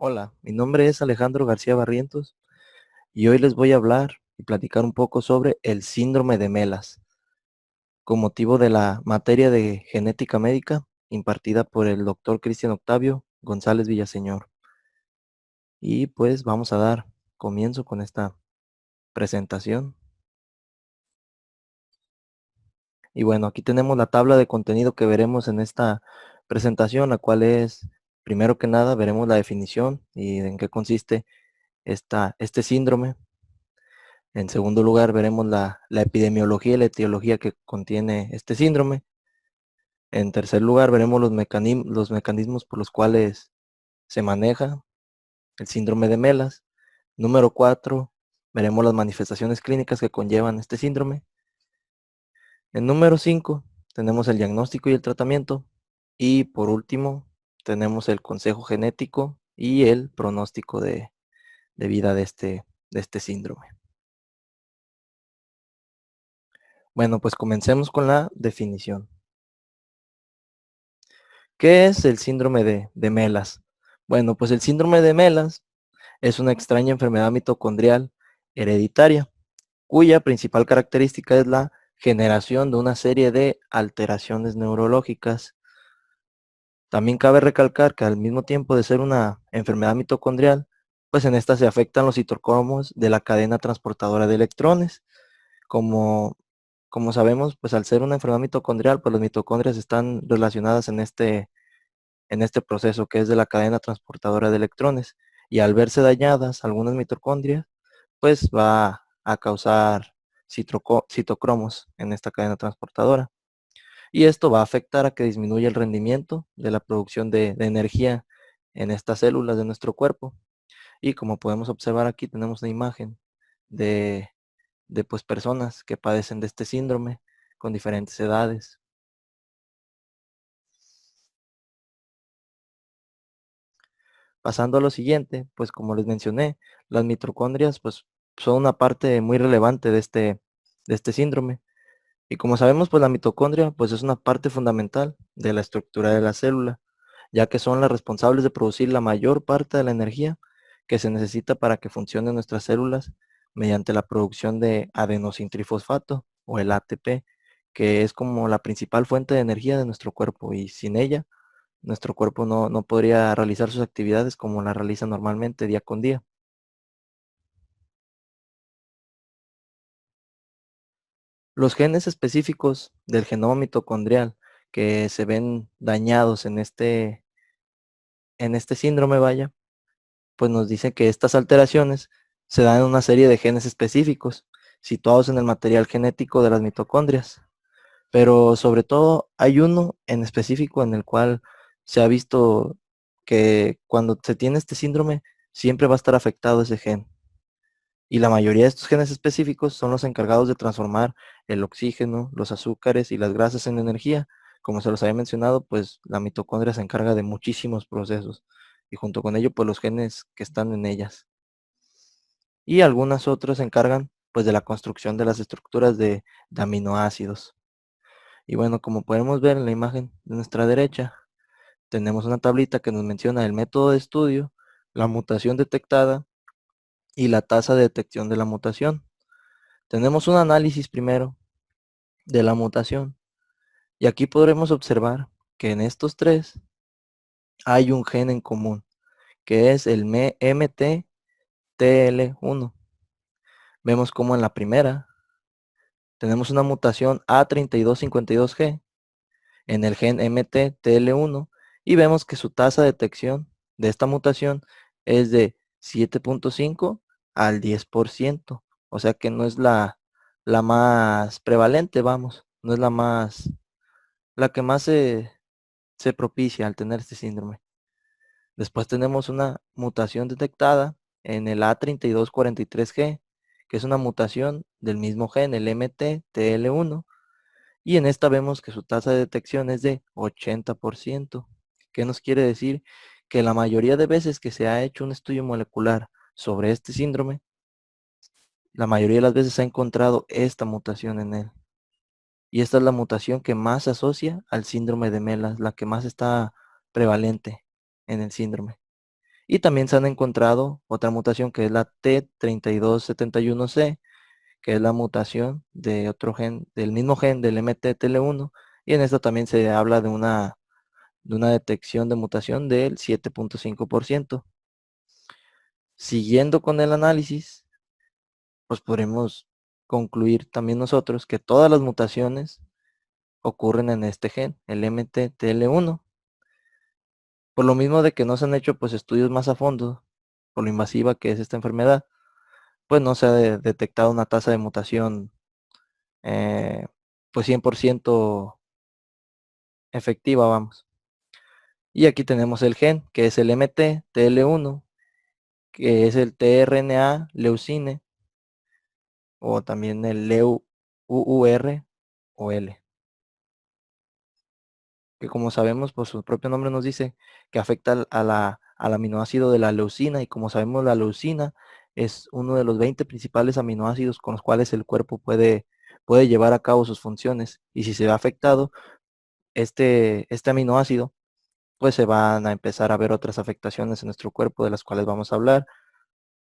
Hola, mi nombre es Alejandro García Barrientos y hoy les voy a hablar y platicar un poco sobre el síndrome de Melas, con motivo de la materia de genética médica impartida por el doctor Cristian Octavio González Villaseñor. Y pues vamos a dar comienzo con esta presentación. Y bueno, aquí tenemos la tabla de contenido que veremos en esta presentación, la cual es, primero que nada, veremos la definición y en qué consiste este síndrome. En segundo lugar, veremos la epidemiología y la etiología que contiene este síndrome. En tercer lugar, veremos los mecanismos por los cuales se maneja el síndrome de Melas. Número 4, veremos las manifestaciones clínicas que conllevan este síndrome. En número 5, tenemos el diagnóstico y el tratamiento. Y por último, tenemos el consejo genético y el pronóstico de vida de este síndrome. Bueno, pues comencemos con la definición. ¿Qué es el síndrome de Melas? Bueno, pues el síndrome de Melas es una extraña enfermedad mitocondrial hereditaria, cuya principal característica es la generación de una serie de alteraciones neurológicas. También cabe recalcar que al mismo tiempo de ser una enfermedad mitocondrial, pues en esta se afectan los citocromos de la cadena transportadora de electrones. Como, como sabemos, pues al ser una enfermedad mitocondrial, pues las mitocondrias están relacionadas en este proceso que es de la cadena transportadora de electrones. Y al verse dañadas algunas mitocondrias, pues va a causar citocromos en esta cadena transportadora. Y esto va a afectar a que disminuya el rendimiento de la producción de energía en estas células de nuestro cuerpo. Y como podemos observar aquí, tenemos una imagen de, de pues, personas que padecen de este síndrome con diferentes edades. Pasando a lo siguiente, pues como les mencioné, las mitocondrias pues son una parte muy relevante de este síndrome. Y como sabemos, pues la mitocondria pues es una parte fundamental de la estructura de la célula, ya que son las responsables de producir la mayor parte de la energía que se necesita para que funcionen nuestras células mediante la producción de adenosintrifosfato o el ATP, que es como la principal fuente de energía de nuestro cuerpo y sin ella nuestro cuerpo no podría realizar sus actividades como las realiza normalmente día con día. Los genes específicos del genoma mitocondrial que se ven dañados en este síndrome, vaya, pues nos dice que estas alteraciones se dan en una serie de genes específicos situados en el material genético de las mitocondrias. Pero sobre todo hay uno en específico en el cual se ha visto que cuando se tiene este síndrome siempre va a estar afectado ese gen. Y la mayoría de estos genes específicos son los encargados de transformar el oxígeno, los azúcares y las grasas en energía. Como se los había mencionado, pues la mitocondria se encarga de muchísimos procesos y junto con ello, pues los genes que están en ellas. Y algunas otras se encargan pues de la construcción de las estructuras de aminoácidos. Y bueno, como podemos ver en la imagen de nuestra derecha, tenemos una tablita que nos menciona el método de estudio, la mutación detectada y la tasa de detección de la mutación. Tenemos un análisis primero de la mutación y aquí podremos observar que en estos tres hay un gen en común, que es el MTTL1. Vemos como en la primera tenemos una mutación A3252G en el gen MTTL1 y vemos que su tasa de detección de esta mutación es de 7.5 al 10%, o sea que no es la más prevalente, vamos, no es la que más se propicia al tener este síndrome. Después tenemos una mutación detectada en el A3243G, que es una mutación del mismo gen, el MTTL1, y en esta vemos que su tasa de detección es de 80%. ¿Qué nos quiere decir? Que la mayoría de veces que se ha hecho un estudio molecular sobre este síndrome, la mayoría de las veces se ha encontrado esta mutación en él. Y esta es la mutación que más se asocia al síndrome de Melas, la que más está prevalente en el síndrome. Y también se han encontrado otra mutación que es la T3271C, que es la mutación de otro gen, del mismo gen del MT-TL1, y en esto también se habla de una detección de mutación del 7.5%. Siguiendo con el análisis, pues podremos concluir también nosotros que todas las mutaciones ocurren en este gen, el MT-TL1. Por lo mismo de que no se han hecho pues estudios más a fondo, por lo invasiva que es esta enfermedad, pues no se ha detectado una tasa de mutación eh, pues 100% efectiva, vamos. Y aquí tenemos el gen, que es el MT-TL1, que es el tRNA leucine, o también el LEU-UUR o L, que como sabemos, pues su propio nombre nos dice que afecta al aminoácido de la leucina, y como sabemos, la leucina es uno de los 20 principales aminoácidos con los cuales el cuerpo puede llevar a cabo sus funciones, y si se ve afectado este aminoácido, pues se van a empezar a ver otras afectaciones en nuestro cuerpo de las cuales vamos a hablar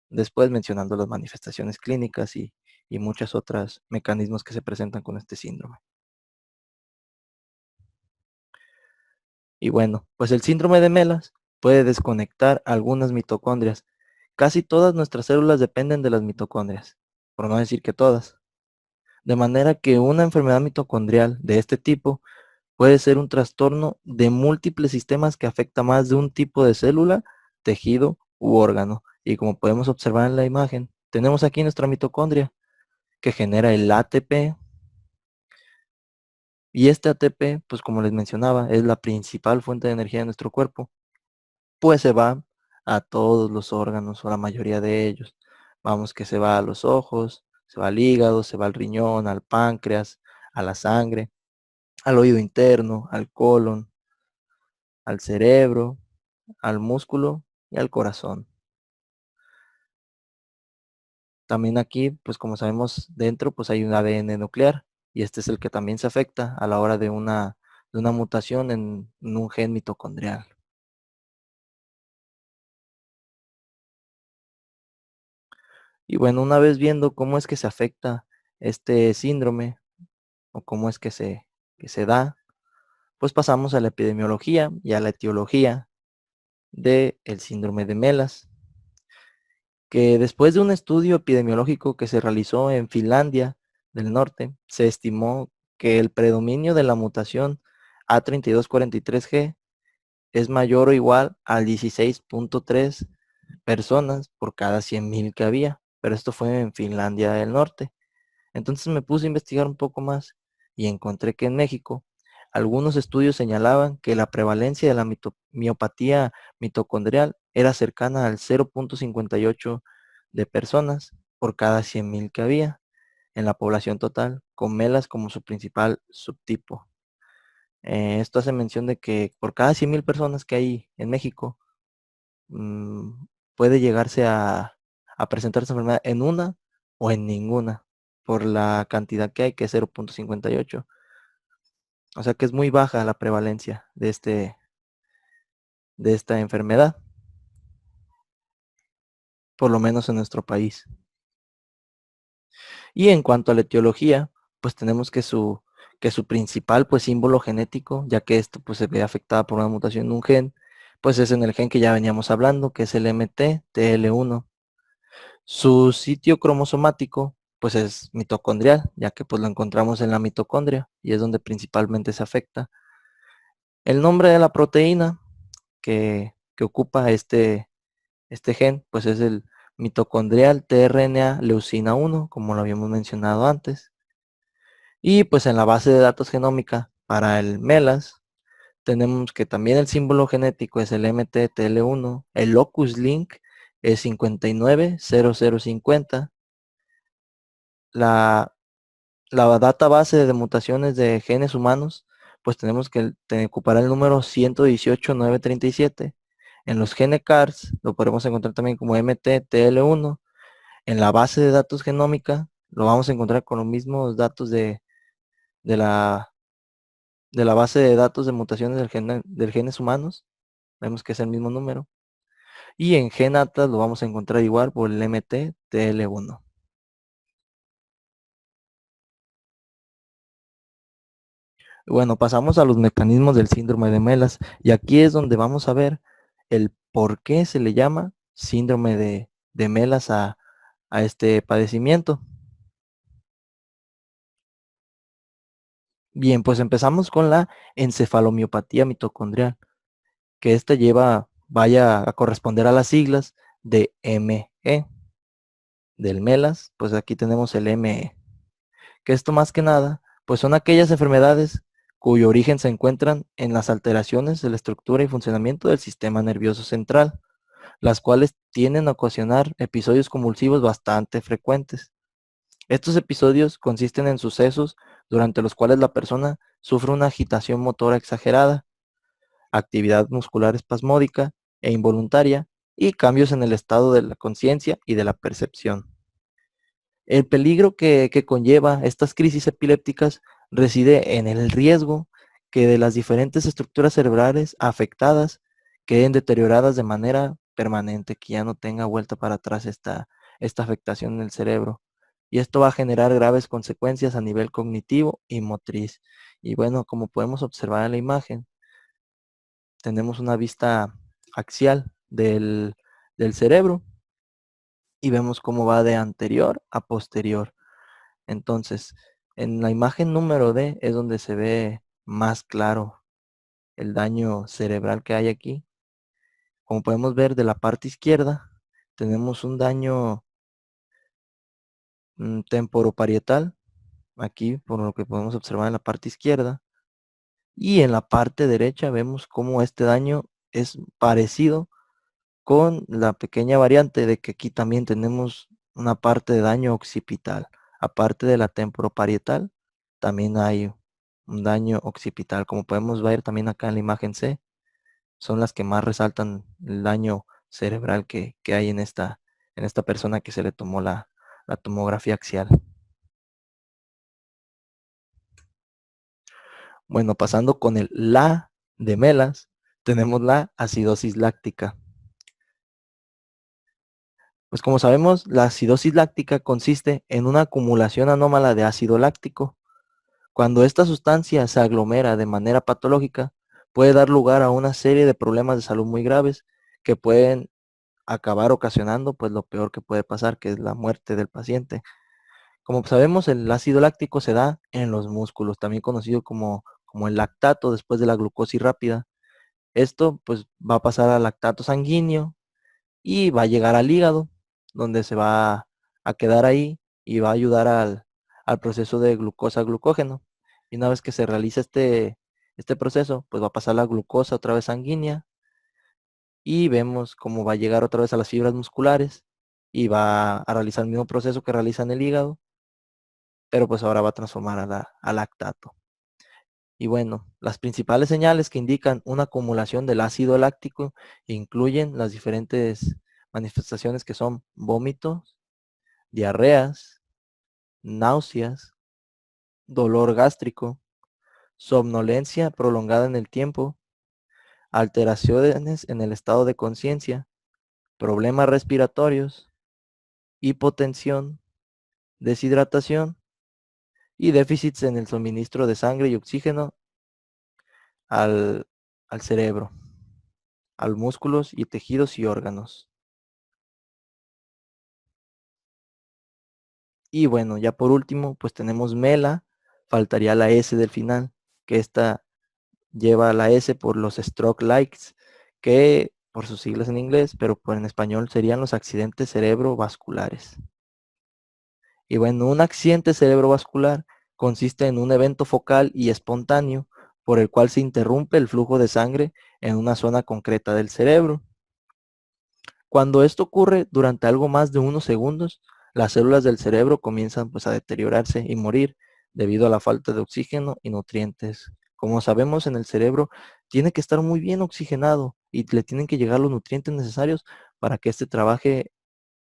después, mencionando las manifestaciones clínicas y muchos otros mecanismos que se presentan con este síndrome. Y bueno, pues el síndrome de Melas puede desconectar algunas mitocondrias. Casi todas nuestras células dependen de las mitocondrias, por no decir que todas. De manera que una enfermedad mitocondrial de este tipo puede ser un trastorno de múltiples sistemas que afecta más de un tipo de célula, tejido u órgano. Y como podemos observar en la imagen, tenemos aquí nuestra mitocondria que genera el ATP. Y este ATP, pues como les mencionaba, es la principal fuente de energía de nuestro cuerpo, pues se va a todos los órganos o la mayoría de ellos. Vamos que se va a los ojos, se va al hígado, se va al riñón, al páncreas, a la sangre, al oído interno, al colon, al cerebro, al músculo y al corazón. También aquí, pues como sabemos, dentro pues hay un ADN nuclear, y este es el que también se afecta a la hora de una mutación en un gen mitocondrial. Y bueno, una vez viendo cómo es que se afecta este síndrome o cómo es que se da, pues pasamos a la epidemiología y a la etiología del síndrome de Melas, que después de un estudio epidemiológico que se realizó en Finlandia del Norte, se estimó que el predominio de la mutación A3243G es mayor o igual a 16.3 personas por cada 100.000 que había, pero esto fue en Finlandia del Norte. Entonces me puse a investigar un poco más y encontré que en México algunos estudios señalaban que la prevalencia de la miopatía mitocondrial era cercana al 0.58 de personas por cada 100.000 que había en la población total, con melas como su principal subtipo. Esto hace mención de que por cada 100.000 personas que hay en México, mm, puede llegarse a presentar esta enfermedad en una o en ninguna, por la cantidad que hay, que es 0.58. O sea que es muy baja la prevalencia de esta enfermedad, por lo menos en nuestro país. Y en cuanto a la etiología, pues tenemos que su principal pues símbolo genético, ya que esto pues se ve afectada por una mutación en un gen, pues es en el gen que ya veníamos hablando, que es el MT-TL1. Su sitio cromosomático pues es mitocondrial, ya que pues lo encontramos en la mitocondria y es donde principalmente se afecta. El nombre de la proteína que ocupa este gen pues es el mitocondrial tRNA leucina 1, como lo habíamos mencionado antes. Y pues en la base de datos genómica para el MELAS tenemos que también el símbolo genético es el MT-TL1, el locus link es 590050. La, la data base de mutaciones de genes humanos, pues tenemos que ocupar el número 118937. En los GeneCards lo podemos encontrar también como MT-TL1. En la base de datos genómica lo vamos a encontrar con los mismos datos de la, de la base de datos de mutaciones del genes humanos. Vemos que es el mismo número. Y en G-Natas lo vamos a encontrar igual por el MT-TL1. Bueno, pasamos a los mecanismos del síndrome de Melas y aquí es donde vamos a ver el por qué se le llama síndrome de Melas a este padecimiento. Bien, pues empezamos con la encefalomiopatía mitocondrial, que esta vaya a corresponder a las siglas de ME. Del Melas, pues aquí tenemos el ME. Que esto más que nada, pues son aquellas enfermedades cuyo origen se encuentran en las alteraciones de la estructura y funcionamiento del sistema nervioso central, las cuales tienden a ocasionar episodios convulsivos bastante frecuentes. Estos episodios consisten en sucesos durante los cuales la persona sufre una agitación motora exagerada, actividad muscular espasmódica e involuntaria y cambios en el estado de la conciencia y de la percepción. El peligro que conlleva estas crisis epilépticas reside en el riesgo que de las diferentes estructuras cerebrales afectadas queden deterioradas de manera permanente, que ya no tenga vuelta para atrás esta afectación en el cerebro. Y esto va a generar graves consecuencias a nivel cognitivo y motriz. Y bueno, como podemos observar en la imagen, tenemos una vista axial del cerebro y vemos cómo va de anterior a posterior. Entonces, en la imagen número D es donde se ve más claro el daño cerebral que hay aquí. Como podemos ver de la parte izquierda, tenemos un daño temporoparietal, aquí por lo que podemos observar en la parte izquierda. Y en la parte derecha vemos cómo este daño es parecido con la pequeña variante de que aquí también tenemos una parte de daño occipital. Aparte de la temporoparietal, también hay un daño occipital. Como podemos ver también acá en la imagen C, son las que más resaltan el daño cerebral que hay en esta persona que se le tomó la tomografía axial. Bueno, pasando con el la de Melas, tenemos la acidosis láctica. Pues como sabemos, la acidosis láctica consiste en una acumulación anómala de ácido láctico. Cuando esta sustancia se aglomera de manera patológica, puede dar lugar a una serie de problemas de salud muy graves que pueden acabar ocasionando pues lo peor que puede pasar, que es la muerte del paciente. Como sabemos, el ácido láctico se da en los músculos, también conocido como el lactato después de la glucosis rápida. Esto pues va a pasar al lactato sanguíneo y va a llegar al hígado, donde se va a quedar ahí y va a ayudar al proceso de glucosa-glucógeno. Y una vez que se realiza este proceso, pues va a pasar la glucosa otra vez sanguínea y vemos cómo va a llegar otra vez a las fibras musculares y va a realizar el mismo proceso que realiza en el hígado, pero pues ahora va a transformar a lactato. Y bueno, las principales señales que indican una acumulación del ácido láctico incluyen las diferentes manifestaciones que son vómitos, diarreas, náuseas, dolor gástrico, somnolencia prolongada en el tiempo, alteraciones en el estado de conciencia, problemas respiratorios, hipotensión, deshidratación y déficits en el suministro de sangre y oxígeno al, al cerebro, a los músculos y tejidos y órganos. Y bueno, ya por último, pues tenemos mela, faltaría la S del final, que esta lleva la S por los stroke likes, que por sus siglas en inglés, pero en español serían los accidentes cerebrovasculares. Y bueno, un accidente cerebrovascular consiste en un evento focal y espontáneo por el cual se interrumpe el flujo de sangre en una zona concreta del cerebro. Cuando esto ocurre durante algo más de unos segundos, las células del cerebro comienzan pues a deteriorarse y morir debido a la falta de oxígeno y nutrientes. Como sabemos, en el cerebro tiene que estar muy bien oxigenado y le tienen que llegar los nutrientes necesarios para que éste trabaje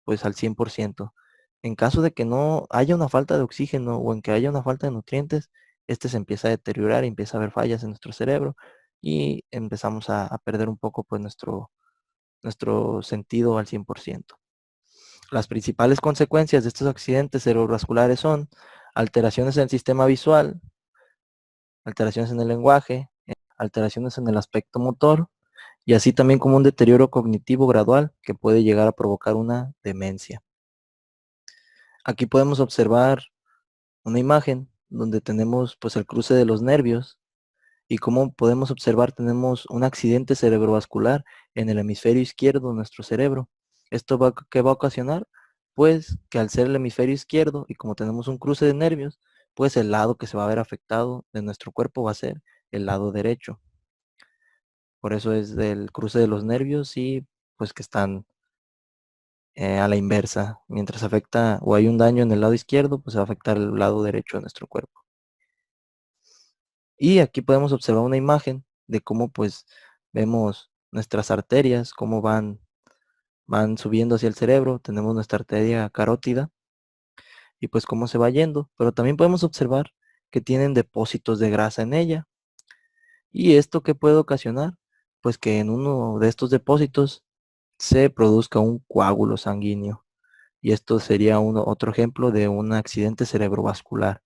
pues al 100%. En caso de que no haya una falta de oxígeno o en que haya una falta de nutrientes, este se empieza a deteriorar y empieza a haber fallas en nuestro cerebro y empezamos a perder un poco pues nuestro sentido al 100%. Las principales consecuencias de estos accidentes cerebrovasculares son alteraciones en el sistema visual, alteraciones en el lenguaje, alteraciones en el aspecto motor y así también como un deterioro cognitivo gradual que puede llegar a provocar una demencia. Aquí podemos observar una imagen donde tenemos pues el cruce de los nervios y como podemos observar tenemos un accidente cerebrovascular en el hemisferio izquierdo de nuestro cerebro. ¿Esto qué va a ocasionar? Pues que al ser el hemisferio izquierdo y como tenemos un cruce de nervios, pues el lado que se va a ver afectado de nuestro cuerpo va a ser el lado derecho. Por eso es del cruce de los nervios y pues que están a la inversa. Mientras afecta o hay un daño en el lado izquierdo, pues va a afectar el lado derecho de nuestro cuerpo. Y aquí podemos observar una imagen de cómo pues vemos nuestras arterias, cómo van subiendo hacia el cerebro. Tenemos nuestra arteria carótida y pues cómo se va yendo. Pero también podemos observar que tienen depósitos de grasa en ella. ¿Y esto qué puede ocasionar? Pues que en uno de estos depósitos se produzca un coágulo sanguíneo. Y esto sería otro ejemplo de un accidente cerebrovascular.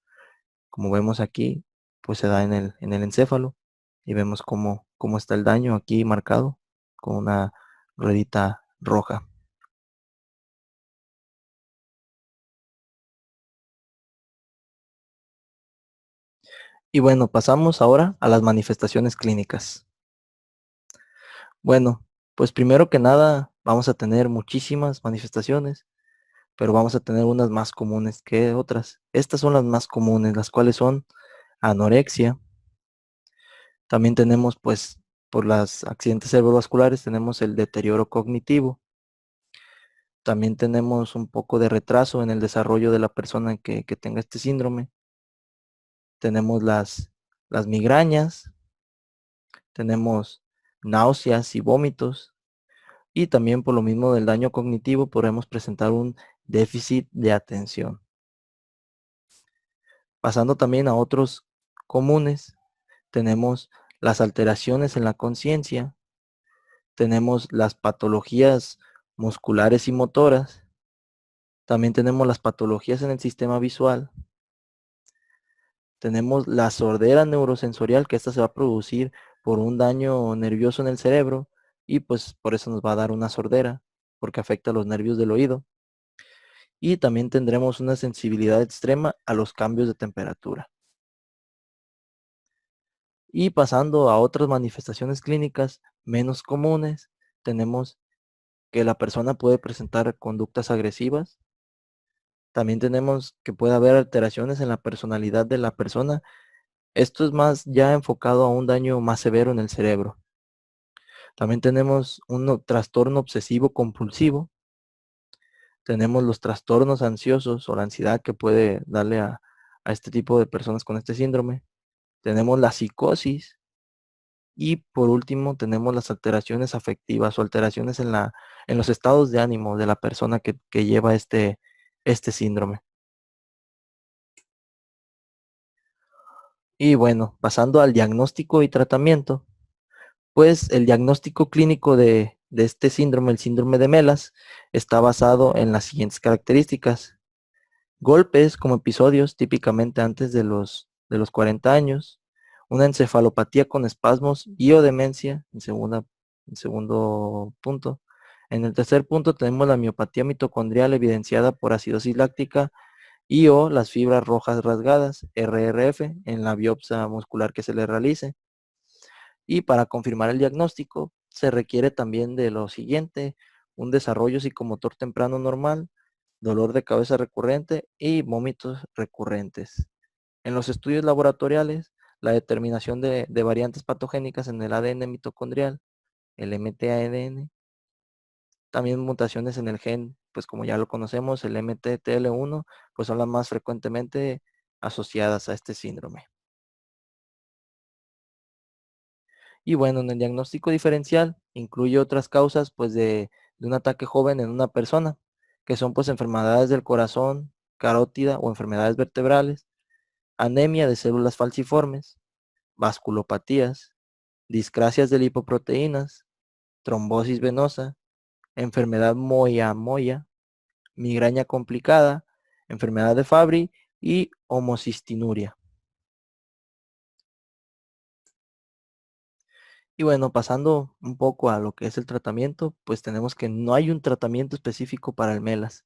Como vemos aquí, pues se da en el encéfalo y vemos cómo está el daño aquí marcado con una ruedita roja. Y bueno, pasamos ahora a las manifestaciones clínicas. Bueno, pues primero que nada vamos a tener muchísimas manifestaciones, pero vamos a tener unas más comunes que otras. Estas son las más comunes, las cuales son anorexia. También tenemos, pues, por los accidentes cerebrovasculares, tenemos el deterioro cognitivo. También tenemos un poco de retraso en el desarrollo de la persona que tenga este síndrome. Tenemos las migrañas, tenemos náuseas y vómitos. Y también por lo mismo del daño cognitivo podemos presentar un déficit de atención. Pasando también a otros comunes, tenemos las alteraciones en la conciencia, tenemos las patologías musculares y motoras, también tenemos las patologías en el sistema visual, tenemos la sordera neurosensorial, que esta se va a producir por un daño nervioso en el cerebro y pues por eso nos va a dar una sordera, porque afecta a los nervios del oído. Y también tendremos una sensibilidad extrema a los cambios de temperatura. Y pasando a otras manifestaciones clínicas menos comunes, tenemos que la persona puede presentar conductas agresivas. También tenemos que puede haber alteraciones en la personalidad de la persona. Esto es más ya enfocado a un daño más severo en el cerebro. También tenemos un trastorno obsesivo compulsivo. Tenemos los trastornos ansiosos o la ansiedad que puede darle a este tipo de personas con este síndrome. Tenemos la psicosis y por último tenemos las alteraciones afectivas o alteraciones en los estados de ánimo de la persona que lleva este síndrome. Y bueno, pasando al diagnóstico y tratamiento, pues el diagnóstico clínico de este síndrome, el síndrome de Melas, está basado en las siguientes características. Golpes como episodios típicamente antes de los 40 años, una encefalopatía con espasmos y o demencia en segundo punto. En el tercer punto tenemos la miopatía mitocondrial evidenciada por acidosis láctica y o las fibras rojas rasgadas, RRF, en la biopsia muscular que se le realice. Y para confirmar el diagnóstico se requiere también de lo siguiente: un desarrollo psicomotor temprano normal, dolor de cabeza recurrente y vómitos recurrentes. En los estudios laboratoriales, la determinación de variantes patogénicas en el ADN mitocondrial, el mTADN, también mutaciones en el gen, pues como ya lo conocemos, el MTTL1, pues son las más frecuentemente asociadas a este síndrome. Y bueno, en el diagnóstico diferencial incluye otras causas pues de un ataque joven en una persona, que son pues enfermedades del corazón, carótida o enfermedades vertebrales, anemia de células falciformes, vasculopatías, discrasias de lipoproteínas, trombosis venosa enfermedad moya-moya, migraña complicada, enfermedad de Fabry y homocistinuria. Y bueno, pasando un poco a lo que es el tratamiento, pues tenemos que no hay un tratamiento específico para el MELAS,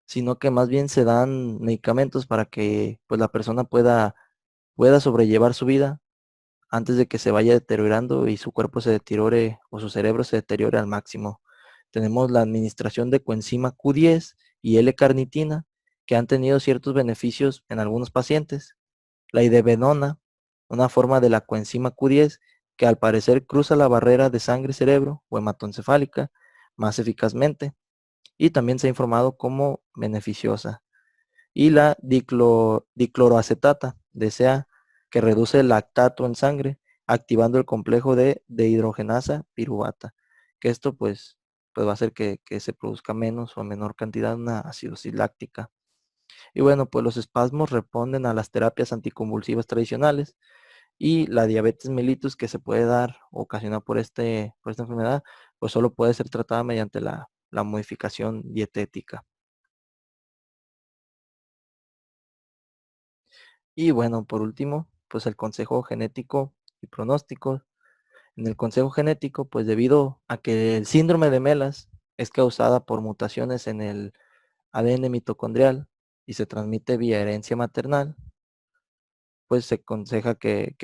sino que más bien se dan medicamentos para que pues la persona pueda sobrellevar su vida antes de que se vaya deteriorando y su cuerpo se deteriore o su cerebro se deteriore al máximo. Tenemos la administración de coenzima Q10 y L-carnitina, que han tenido ciertos beneficios en algunos pacientes. La idebenona, una forma de la coenzima Q10 que al parecer cruza la barrera de sangre-cerebro o hematoencefálica más eficazmente y también se ha informado como beneficiosa. Y la dicloroacetata, DCA, que reduce el lactato en sangre, activando el complejo de dehidrogenasa piruvata, que esto pues va a hacer que se produzca menos o menor cantidad de una acidosis láctica. Y bueno, pues los espasmos responden a las terapias anticonvulsivas tradicionales y la diabetes mellitus que se puede dar o ocasionar por esta enfermedad, pues solo puede ser tratada mediante la modificación dietética. Y bueno, por último, pues el consejo genético y pronóstico. En el consejo genético, pues debido a que el síndrome de Melas es causada por mutaciones en el ADN mitocondrial y se transmite vía herencia maternal, pues se aconseja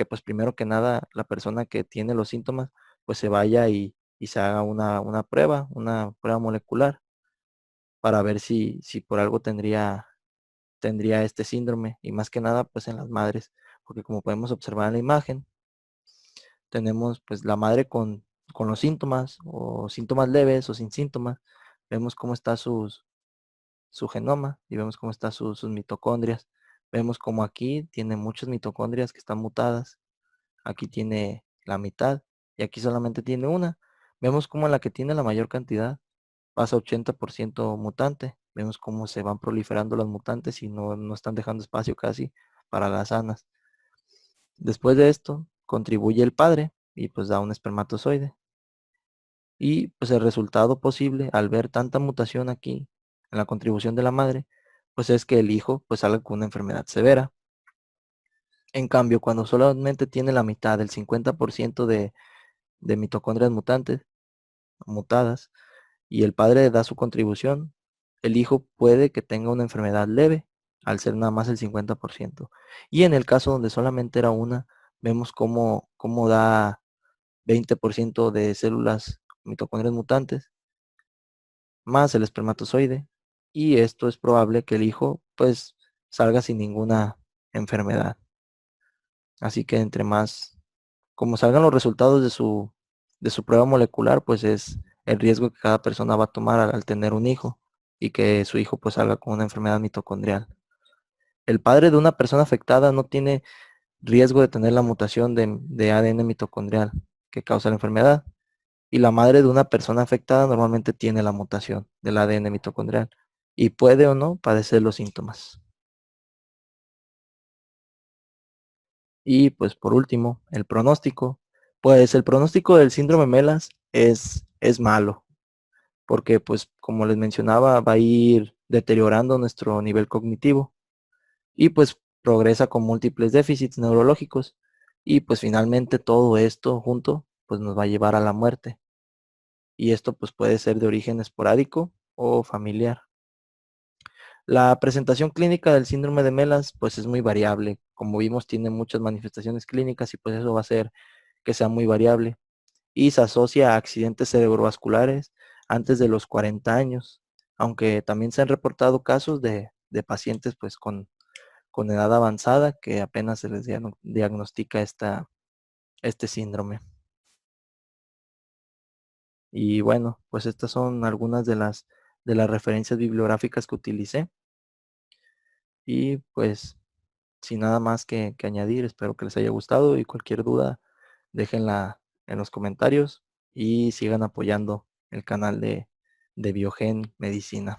pues primero que nada la persona que tiene los síntomas pues se vaya y se haga una prueba molecular para ver si por algo tendría este síndrome y más que nada pues en las madres, porque como podemos observar en la imagen, tenemos pues la madre con los síntomas o síntomas leves o sin síntomas, vemos cómo está su genoma y vemos cómo están sus mitocondrias. Vemos como aquí tiene muchas mitocondrias que están mutadas. Aquí tiene la mitad y aquí solamente tiene una. Vemos como en la que tiene la mayor cantidad pasa 80% mutante. Vemos cómo se van proliferando las mutantes y no están dejando espacio casi para las sanas. Después de esto, contribuye el padre y pues da un espermatozoide. Y pues el resultado posible al ver tanta mutación aquí en la contribución de la madre, pues es que el hijo pues salga con una enfermedad severa. En cambio, cuando solamente tiene la mitad, el 50% de mitocondrias mutadas, y el padre da su contribución, el hijo puede que tenga una enfermedad leve, al ser nada más el 50%. Y en el caso donde solamente era una, vemos cómo da 20% de células mitocondrias mutantes, más el espermatozoide, y esto es probable que el hijo pues salga sin ninguna enfermedad. Así que entre más, como salgan los resultados de su prueba molecular, pues es el riesgo que cada persona va a tomar al tener un hijo y que su hijo pues salga con una enfermedad mitocondrial. El padre de una persona afectada no tiene riesgo de tener la mutación de ADN mitocondrial que causa la enfermedad. Y la madre de una persona afectada normalmente tiene la mutación del ADN mitocondrial y puede o no padecer los síntomas. Y pues por último, el pronóstico. Pues el pronóstico del síndrome MELAS es malo, porque pues como les mencionaba, va a ir deteriorando nuestro nivel cognitivo y pues progresa con múltiples déficits neurológicos y pues finalmente todo esto junto pues nos va a llevar a la muerte. Y esto pues puede ser de origen esporádico o familiar. La presentación clínica del síndrome de Melas pues es muy variable. Como vimos tiene muchas manifestaciones clínicas y pues eso va a hacer que sea muy variable. Y se asocia a accidentes cerebrovasculares antes de los 40 años. Aunque también se han reportado casos de pacientes pues con edad avanzada que apenas se les diagnostica este síndrome. Y bueno, pues estas son algunas de las referencias bibliográficas que utilicé. Y pues sin nada más que añadir, espero que les haya gustado y cualquier duda déjenla en los comentarios y sigan apoyando el canal de Biogen Medicina.